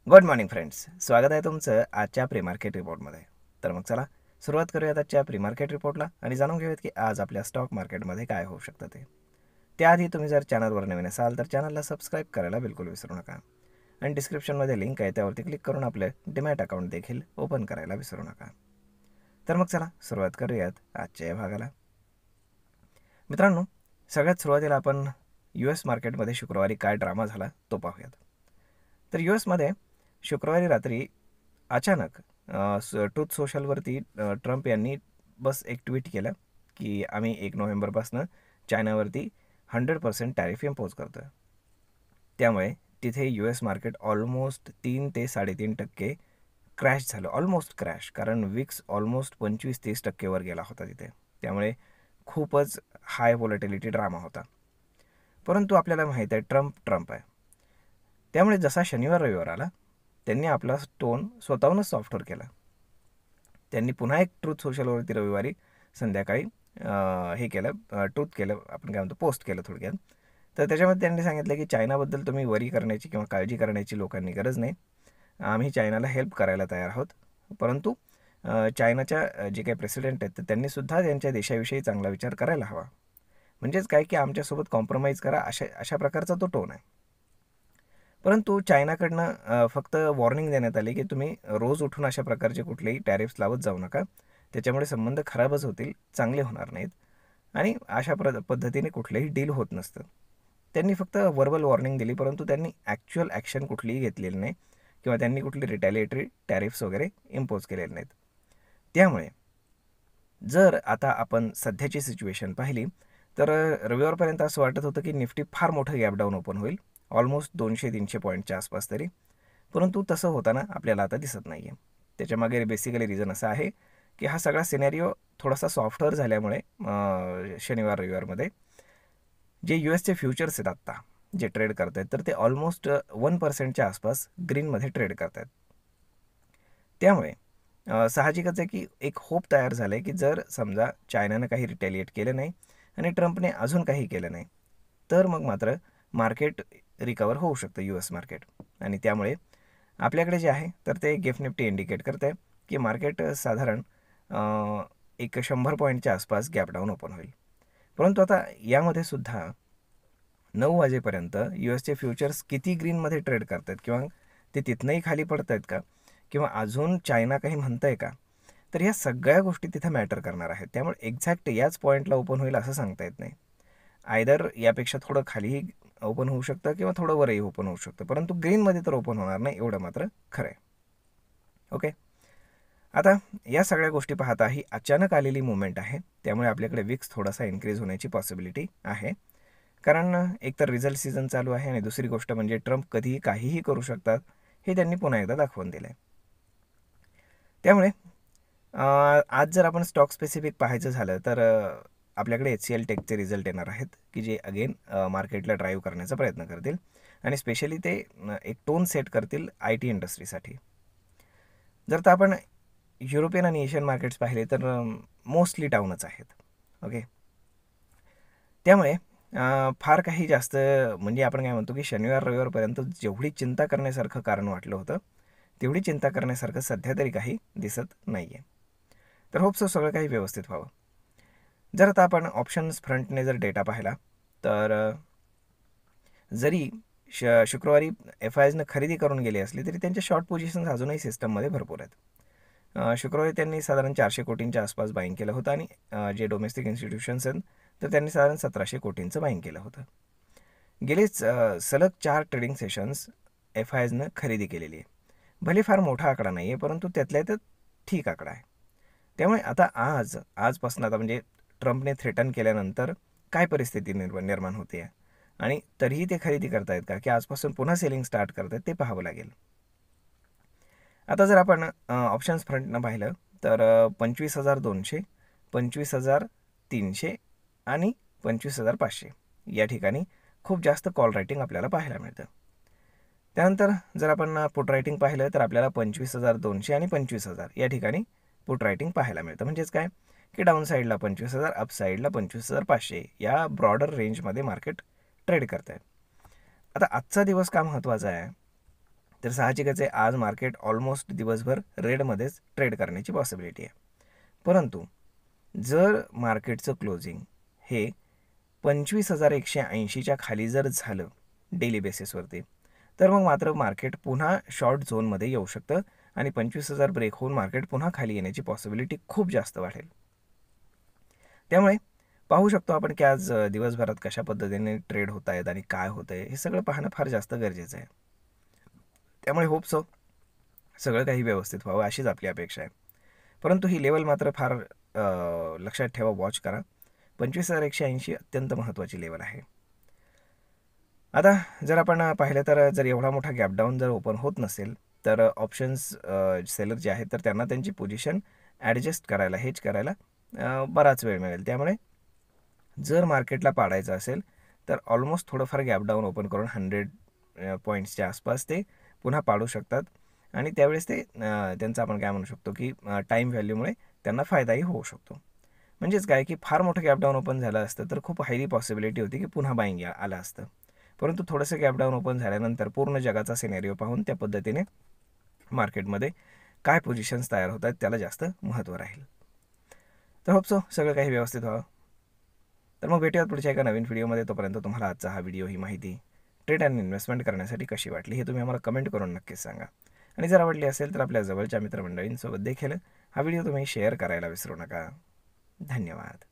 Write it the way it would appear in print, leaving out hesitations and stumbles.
Good morning friends, स्वागत आहे तुमचं आजच्या प्री मार्केट रिपोर्टमध्ये. तर मग चला सुरुवात करूयात आजच्या प्री मार्केट रिपोर्टला आणि जाणून घेऊयात की आज आपल्या स्टॉक मार्केटमध्ये काय होऊ शकतं ते. त्याआधी तुम्ही जर चॅनलवर नवीन असाल तर चॅनलला सबस्क्राईब करायला बिलकुल विसरू नका आणि डिस्क्रिप्शनमध्ये लिंक आहे त्यावरती क्लिक करून आपले डीमॅट अकाउंट देखील ओपन करायला विसरू नका. तर मग चला सुरुवात करूयात आजच्या या भागाला. मित्रांनो, सगळ्यात सुरुवातीला आपण US मार्केटमध्ये शुक्रवारी काय ड्रामा झाला तो पाहूयात. तर USमध्ये शुक्रवारी रात्री अचानक ट्रूथ सोशलवरती ट्रम्प यांनी बस एक ट्विट केलं की आम्ही 1 नोव्हेंबरपासून चायनावरती 100% टॅरिफ इम्पोज करतो आहे. त्यामुळे तिथे US मार्केट ऑलमोस्ट 3 ते 3.5% क्रॅश झालं, ऑलमोस्ट क्रॅश, कारण विक्स ऑलमोस्ट 25-30% वर गेला होता तिथे. त्यामुळे खूपच हाय व्हॉलेटिलिटी ड्रामा होता. परंतु आपल्याला माहीत आहे ट्रम्प आहे. त्यामुळे जसा शनिवार रविवार आला त्यांनी आपला टोन स्वतःहूनच सॉफ्टवर केला. त्यांनी पुन्हा एक ट्रूथ सोशलवरती रविवारी संध्याकाळी हे केलं, ट्रूथ केलं, आपण काय म्हणतो पोस्ट केलं थोडक्यात. तर त्याच्यामध्ये त्यांनी सांगितलं की चायनाबद्दल तुम्ही वरी करण्याची किंवा काळजी करण्याची लोकांनी गरज नाही. आम्ही चायनाला हेल्प करायला तयार आहोत. परंतु चायनाच्या जे काही प्रेसिडेंट आहेत तर त्यांनीसुद्धा त्यांच्या देशाविषयी चांगला विचार करायला हवा. म्हणजेच काय की आमच्यासोबत कॉम्प्रोमाइज करा, अशा प्रकारचा तो टोन आहे. परंतु चायनाकडनं फक्त वॉर्निंग देण्यात आली की तुम्ही रोज उठून अशा प्रकारचे कुठलेही टॅरिफ्स लावत जाऊ नका. त्याच्यामुळे संबंध खराबच होतील, चांगले होणार नाहीत आणि अशा पद्धतीने कुठलेही डील होत नसतं. त्यांनी फक्त वर्बल वॉर्निंग दिली, परंतु त्यांनी ॲक्च्युअल ॲक्शन कुठलीही घेतलेली नाही किंवा त्यांनी कुठली रिटॅलिएटरी टॅरिफ्स वगैरे इम्पोज केलेले नाहीत. त्यामुळे जर आता आपण सध्याची सिच्युएशन पाहिली तर रविवारपर्यंत असं वाटत होतं की निफ्टी फार मोठं गॅपडाऊन ओपन होईल, ऑलमोस्ट 200-300 पॉईंटच्या आसपास तरी. परंतु तसं होताना आपल्याला आता दिसत नाही आहे. त्याच्यामागे बेसिकली रिझन असं आहे की हा सगळा सिनेरिओ थोडासा सॉफ्टवेअर झाल्यामुळे शनिवार रविवारमध्ये जे USचे फ्युचर्स आहेत आत्ता जे ट्रेड करत आहेत तर ते ऑलमोस्ट 1% आसपास ग्रीनमध्ये ट्रेड करत आहेत. त्यामुळे साहजिकच आहे की एक होप तयार झालं आहे की जर समजा चायनानं काही रिटॅलिएट केलं नाही आणि ट्रम्पने अजून काही केलं नाही तर मग मात्र मार्केट रिकवर होऊ शकतं US मार्केट. आणि त्यामुळे आपल्याकडे जे आहे तर ते गिफ्ट निफ्टी इंडिकेट करत आहे की मार्केट साधारण एक 100 पॉईंटच्या आसपास गॅप डाऊन ओपन होईल. परंतु आता यामध्ये सुद्धा 9 वाजेपर्यंत USचे फ्युचर्स किती ग्रीनमध्ये ट्रेड करत आहेत किंवा ते तिथनंही खाली पडत आहेत का किंवा अजून चायना काही म्हणत आहे का, तर ह्या सगळ्या गोष्टी तिथं मॅटर करणार आहेत. त्यामुळे एक्झॅक्ट याच पॉईंटला ओपन होईल असं सांगता येत नाही. आयदर यापेक्षा थोडं खालीही ओपन होऊ शकतं किंवा थोडं वरही ओपन होऊ शकतं, परंतु ग्रीनमध्ये तर ओपन होणार नाही एवढं मात्र खरं आहे. ओके, आता या सगळ्या गोष्टी पाहता ही अचानक आलेली मुवमेंट आहे. त्यामुळे आपल्याकडे विक्स थोडासा इन्क्रीज होण्याची पॉसिबिलिटी आहे, कारण एकतर रिझल्ट सीझन चालू आहे आणि दुसरी गोष्ट म्हणजे ट्रम्प कधीही काहीही करू शकतात हे त्यांनी पुन्हा एकदा दाखवून दिलं आहे. त्यामुळे आज जर आपण स्टॉक स्पेसिफिक पाहायचं झालं तर आपल्याकडे HCL टेकचे रिझल्ट येणार आहेत की जे अगेन मार्केटला ड्राईव्ह करण्याचा प्रयत्न करतील आणि स्पेशली ते एक टोन सेट करतील IT इंडस्ट्रीसाठी. जर तर आपण युरोपियन आणि एशियन मार्केट्स पाहिले तर मोस्टली डाऊनच आहेत. ओके, त्यामुळे फार काही जास्त म्हणजे आपण काय म्हणतो की शनिवार रविवारपर्यंत जेवढी चिंता करण्यासारखं कारण वाटलं होतं तेवढी चिंता करण्यासारखं सध्या तरी काही दिसत नाही आहे. तर होप सो सगळं काही व्यवस्थित व्हावं. जर आता आपण ऑप्शन्स फ्रंटने जर डेटा पाहिला तर जरी शुक्रवारी FISनं खरेदी करून गेली असली तरी त्यांच्या शॉर्ट पोझिशन्स अजूनही सिस्टममध्ये भरपूर आहेत. शुक्रवारी त्यांनी साधारण 400 कोटींच्या आसपास बाईंग केलं होतं आणि जे डोमेस्टिक इन्स्टिट्यूशन्स आहेत तर त्यांनी साधारण 1700 कोटींचं बाईंग केलं होतं. गेलेच सलग 4 ट्रेडिंग सेशन्स FISनं खरेदी केलेली आहे. भले फार मोठा आकडा नाही आहे, परंतु त्यातल्या त्यात ठीक आकडा आहे. त्यामुळे आता आजपासून आता म्हणजे ट्रम्पने थ्रेटन केल्यानंतर काय परिस्थिती निर्माण होते आणि तरीही ते खरेदी करतायत का की आजपासून पुन्हा सेलिंग स्टार्ट करतायत ते पाहावं लागेल. आता जर आपण ऑप्शन्स फ्रंटनं पाहिलं तर 25,200, 25,300 आणि 25,500 या ठिकाणी खूप जास्त कॉल रायटिंग आपल्याला पाहायला मिळतं. त्यानंतर जर आपण पुट रायटिंग पाहिलं तर आपल्याला 25,200 आणि 25,000 या ठिकाणी पुट रायटिंग पाहायला मिळतं. म्हणजेच काय की डाऊन साईडला 25,000, अप साईडला 25,500 या ब्रॉडर रेंजमध्ये मार्केट ट्रेड करत आहे. आता आजचा दिवस का महत्त्वाचा आहे तर साहजिकच आहे आज मार्केट ऑलमोस्ट दिवसभर रेडमध्येच ट्रेड करण्याची पॉसिबिलिटी आहे. परंतु जर मार्केटचं क्लोजिंग हे 25,180च्या खाली जर झालं डेली बेसिसवरती, तर मग मात्र मार्केट पुन्हा शॉर्ट झोनमध्ये येऊ शकतं आणि 25,000 ब्रेक होऊन मार्केट पुन्हा खाली येण्याची पॉसिबिलिटी खूप जास्त वाढेल. त्यामुळे पाहू शकतो आपण की आज दिवसभरात कशा पद्धतीने ट्रेड होत आहेत आणि काय होतं आहे हे सगळं पाहणं फार जास्त गरजेचं आहे. त्यामुळे होप सो सगळं काही व्यवस्थित व्हावं अशीच आपली अपेक्षा आहे. परंतु ही लेवल मात्र फार लक्षात ठेवा, वॉच करा. 25,180 अत्यंत महत्त्वाची लेवल आहे. आता जर आपण पाहिलं तर जर एवढा मोठा गॅपडाऊन जर ओपन होत नसेल तर ऑप्शन्स सेलर जे आहेत तर त्यांना त्यांची पोझिशन ॲडजस्ट करायला, हेज करायला बराच वेळ मिळेल. त्यामुळे जर मार्केटला पाडायचं असेल तर ऑलमोस्ट थोडंफार गॅपडाऊन ओपन करून 100 पॉईंट्सच्या आसपास ते पुन्हा पाडू शकतात आणि त्यावेळेस ते त्यांचं आपण काय म्हणू शकतो की टाईम व्हॅल्यूमुळे त्यांना फायदाही होऊ शकतो. म्हणजेच काय की फार मोठं गॅपडाऊन ओपन झालं असतं तर खूप हायली पॉसिबिलिटी होती की पुन्हा बाईंग आलं असतं. परंतु थोडंसं गॅपडाऊन ओपन झाल्यानंतर पूर्ण जगाचा सिनेरिओ पाहून त्या पद्धतीने मार्केटमध्ये काय पोझिशन्स तयार होत आहेत त्याला जास्त महत्त्व राहील. तर होप सो सगळं काही व्यवस्थित व्हावं. तर मग भेटूयात पुढच्या एका नवीन व्हिडिओमध्ये. तोपर्यंत तुम्हाला आजचा हा व्हिडिओ, ही माहिती ट्रेड आणि इन्व्हेस्टमेंट करण्यासाठी कशी वाटली हे तुम्ही आम्हाला कमेंट करून नक्कीच सांगा. आणि जर आवडली असेल तर आपल्या जवळच्या मित्रमंडळींसोबत देखील हा व्हिडिओ तुम्ही शेअर करायला विसरू नका. धन्यवाद.